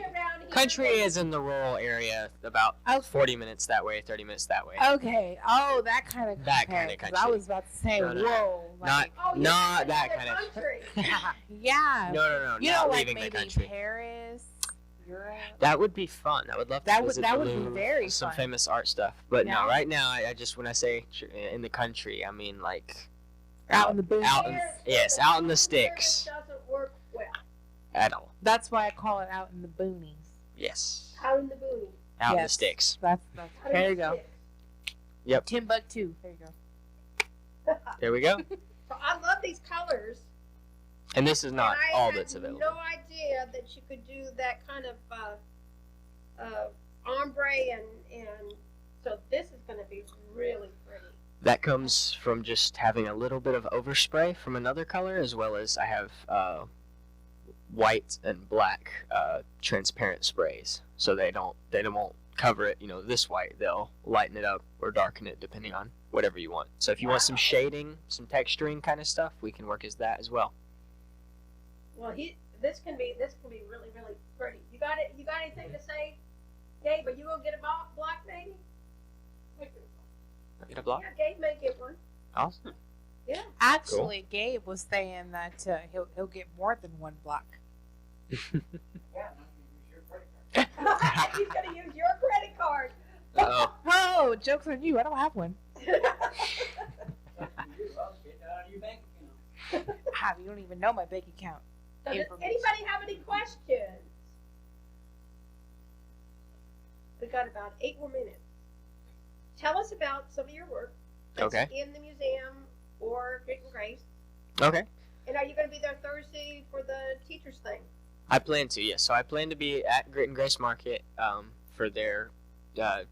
is in the rural area, about 40 minutes that way, 30 minutes that way. Okay. Oh, that kind of country. I was about to say, whoa. Like, not that kind of country. Yeah. No. You not know, leaving like the maybe country. Would that would be fun. I would love to visit that would Louvre, be very some fun. famous art stuff. But Yeah. no, right now, I just, when I say in the country, I mean like Out in the boonies. out in the sticks. It doesn't work well. At all. That's why I call it out in the boonies. Yes. Out in the boonies. Out in the Yes. sticks. That's Out in there the you go. sticks. Timbuktu. There you go. There we go. So I love these colors. And this is not And all I that's had available. no idea that you could do that kind of ombre, and so this is going to be really pretty. That comes from just having a little bit of overspray from another color, as well as I have white and black transparent sprays, so they won't cover it. This white, they'll lighten it up or darken it depending on whatever you want. So if you want some shading, some texturing kind of stuff, we can work as that as well. Well, this can be really, really pretty. You got anything to say, Gabe? Are you gonna get a block, maybe? Get a block? Yeah, Gabe may get one. Awesome. Yeah. Actually, Gabe was saying that he'll get more than one block. He's gonna use your credit card. Uh-oh. Oh, joke's on you. I don't have one. You don't even know my bank account. So does information. anybody have any questions? We got about 8 more minutes. Tell us about some of your work. That's Okay. in the museum or Grit and Grace. Okay. And are you going to be there Thursday for the teachers thing? I plan to, yes. So I plan to be at Grit and Grace Market for their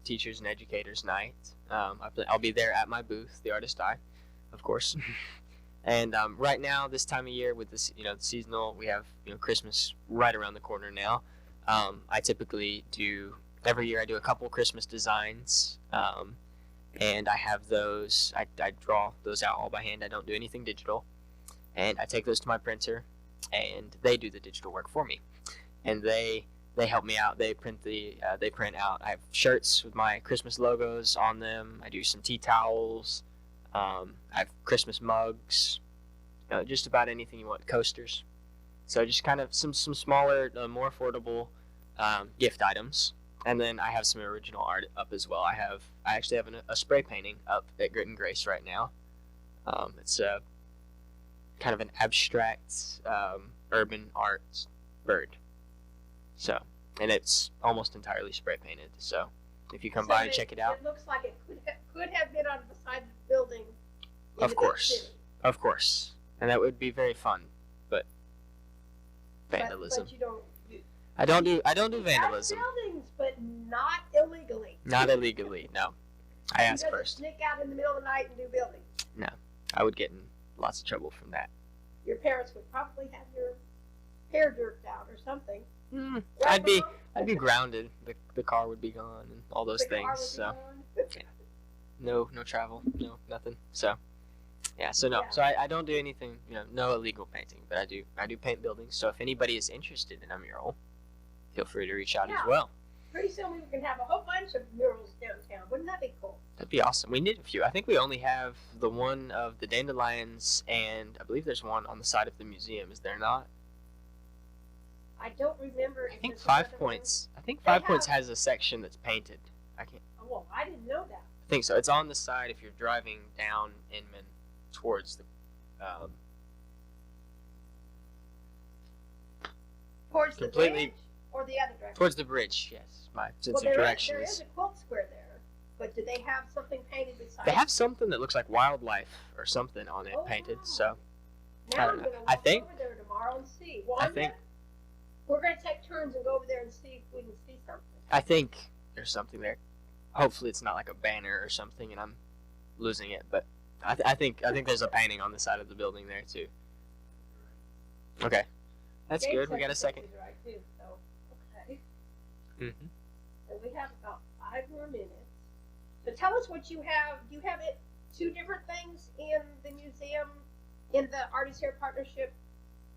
Teachers and Educators Night. I'll be there at my booth, the Artist Eye, of course. And right now, this time of year, with this, the seasonal, we have Christmas right around the corner now. I typically do every year. I do a couple Christmas designs, and I have those. I draw those out all by hand. I don't do anything digital, and I take those to my printer, and they do the digital work for me, and they help me out. They print out. I have shirts with my Christmas logos on them. I do some tea towels. I have Christmas mugs, just about anything you want. Coasters. So just kind of some smaller, more affordable gift items. And then I have some original art up as well. I actually have a spray painting up at Grit and Grace right now. It's a kind of an abstract urban art bird. So, and it's almost entirely spray painted. So, if you come by and check it out. It looks like it could have been on the side of the building. In Of the big course. city. Of course. And that would be very fun, but vandalism. But you don't. I don't do You have vandalism. buildings, but not illegally. Not illegally, no. I ask You don't first. sneak out in the middle of the night and do buildings. I would get in lots of trouble from that. Your parents would probably have your hair jerked out or something. Right, I'd be Mom? grounded. The car would be gone and all those The car things. would be So gone. no travel, no nothing. So yeah, so no. Yeah. So I don't do anything, no illegal painting, but I do paint buildings. So if anybody is interested in a mural, feel free to reach out as Yeah. well. Pretty soon we can have a whole bunch of murals downtown. Wouldn't that be cool? That'd be awesome. We need a few. I think we only have the one of the dandelions, and I believe there's one on the side of the museum. Is there not? I don't remember. I if think there's 5 another Points. I think They 5 Points have- has a section that's painted. I can't. one. Oh, well, I didn't know that. I think so. It's on the side if you're driving down Inman towards the. Towards the Completely- bridge or the other direction? Towards the bridge. Yes, my sense Well, of direction there is. is a quilt square there, but do they have something painted beside? They have something that looks like wildlife or something on it Oh, painted. wow. So Now I I'm don't know. gonna I walk think- over there tomorrow and see. I Wanda, think- we're gonna take turns and go over there and see if we can see something. I think there's something there. Hopefully it's not like a banner or something, and I'm losing it. But I think there's a painting on the side of the building there too. Okay, that's James good. We said got a the second. picture's right too, so okay. Mm-hmm. And we have about 5 more minutes. So tell us what you have. You have it 2 different things in the museum, in the Artists Here Partnership.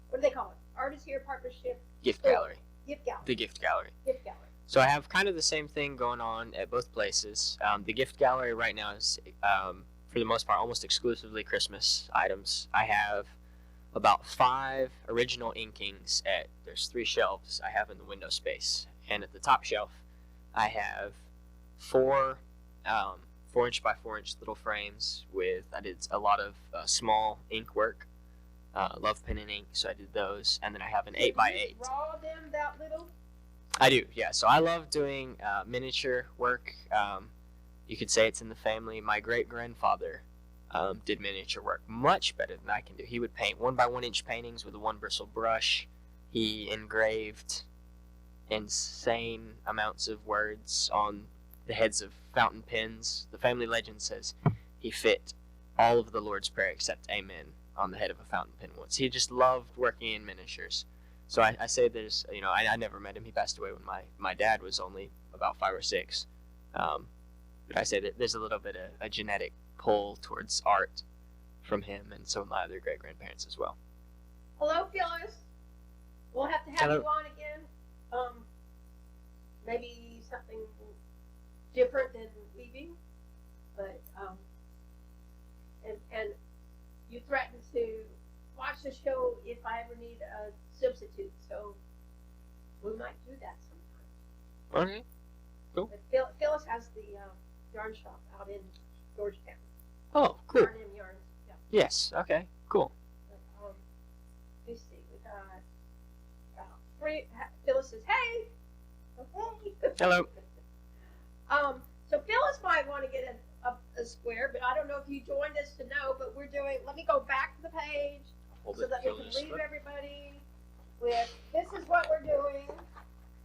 What do they call it? Artists Here Partnership Gift Store. gallery. Gift Gallery. The gift gallery. Gift Gallery. So I have kind of the same thing going on at both places. The gift gallery right now is, for the most part, almost exclusively Christmas items. I have about 5 original inkings there's 3 shelves I have in the window space. And at the top shelf, I have 4 4-inch by 4-inch little frames I did a lot of small ink work. Love pen and ink, so I did those. And then I have an 8 by 8. Draw them that little. I do, yeah. So I love doing miniature work. You could say it's in the family. My great-grandfather did miniature work much better than I can do. He would paint 1 by 1 inch paintings with a 1 bristle brush. He engraved insane amounts of words on the heads of fountain pens. The family legend says he fit all of the Lord's Prayer except Amen on the head of a fountain pen once. He just loved working in miniatures. So I say there's, I never met him. He passed away when my dad was only about 5 or 6. But I say that there's a little bit of a genetic pull towards art from him and some of my other great-grandparents as well. Hello, Phyllis. We'll have to have Hello. you on again. Maybe something different than weaving, but and you threatened to watch the show if I ever need a substitute, so we might do that sometime. Okay. But Phyllis has the yarn shop out in Georgetown. Oh, cool. Yarn and yarns. Yeah. Yes. Okay. Cool. But, let's see. We got Phyllis says, hey. Okay. Hello. So Phyllis might want to get a square, but I don't know if you joined us to know, but we're doing, let me go back to the page Hold so it, that we fill can this leave up. everybody with, this is what we're doing.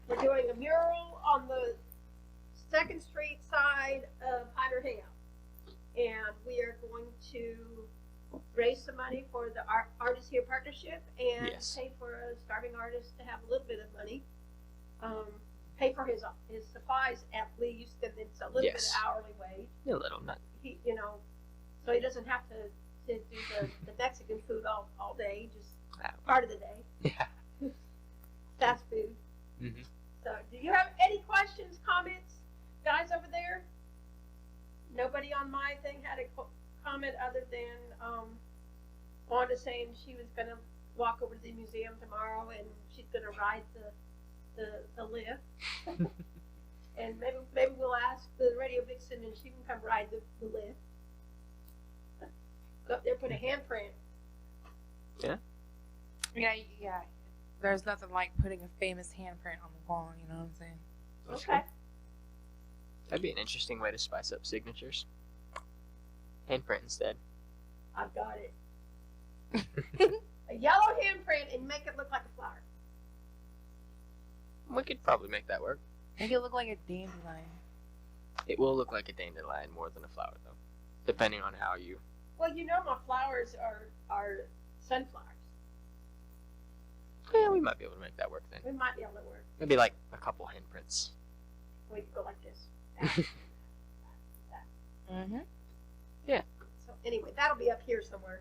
We're doing a mural on the 2nd Street side of Hyder Hangout. And we are going to raise some money for the Artists Here Partnership and Yes. pay for a starving artist to have a little bit of money. Pay for his supplies at least, and it's a little Yes. bit of hourly wage. A little, not. He, so he doesn't have to do the Mexican food all day, just part of the day. Yeah. Fast food. Mhm. So, do you have any questions, comments, guys over there? Nobody on my thing had a comment other than Wanda saying she was gonna walk over to the museum tomorrow and she's gonna ride the lift. And maybe we'll ask the radio vixen and she can come ride the lift. Go up there, put a handprint. Yeah. There's nothing like putting a famous handprint on the wall, you know what I'm saying? That's Okay. cool. That'd be an interesting way to spice up signatures. Handprint instead. I've got it. A yellow handprint and make it look like a flower. We could probably make that work. Make it look like a dandelion. It will look like a dandelion more than a flower, though, depending on how you. Well, my flowers are sunflowers. Yeah, we might be able to make that work then. We might be able to work. Maybe like a couple handprints. We could go like this. Mm-hmm. So anyway, that'll be up here somewhere.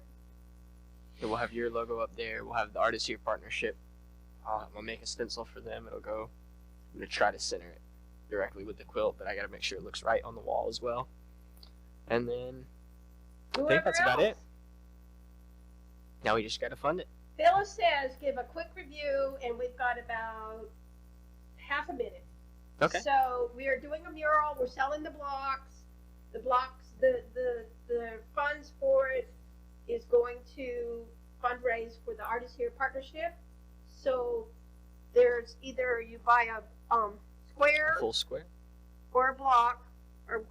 Yeah, we'll have your logo up there. We'll have the Artists Here Partnership. I'll make a stencil for them. It'll go. I'm gonna try to center it directly with the quilt, but I gotta make sure it looks right on the wall as well. And then I think Whoever that's about else. it. Now we just gotta fund it. Phyllis says give a quick review, and we've got about half a minute. Okay. So we are doing a mural. We're selling the blocks. The funds for it is going to fundraise for the Artists Here Partnership. So there's either you buy a square A full square. or a block, or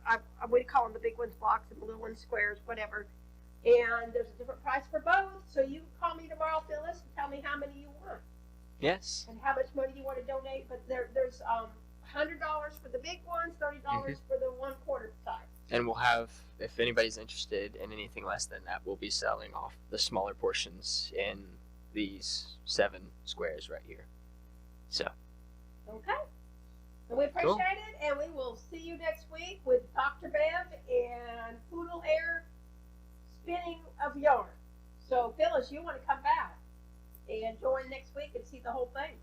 we call them the big ones blocks and the little ones squares, whatever. And there's a different price for both. So you can call me tomorrow, Phyllis, and tell me how many you want Yes. and how much money you want to donate. But there's $100 for the big ones, $30 for the 1/4 size. And we'll have, if anybody's interested in anything less than that, we'll be selling off the smaller portions in these 7 squares right here. So, Okay. And we appreciate Cool. it, and we will see you next week with Dr. Bev and poodle hair spinning of yarn. So Phyllis, you want to come back and join next week and see the whole thing.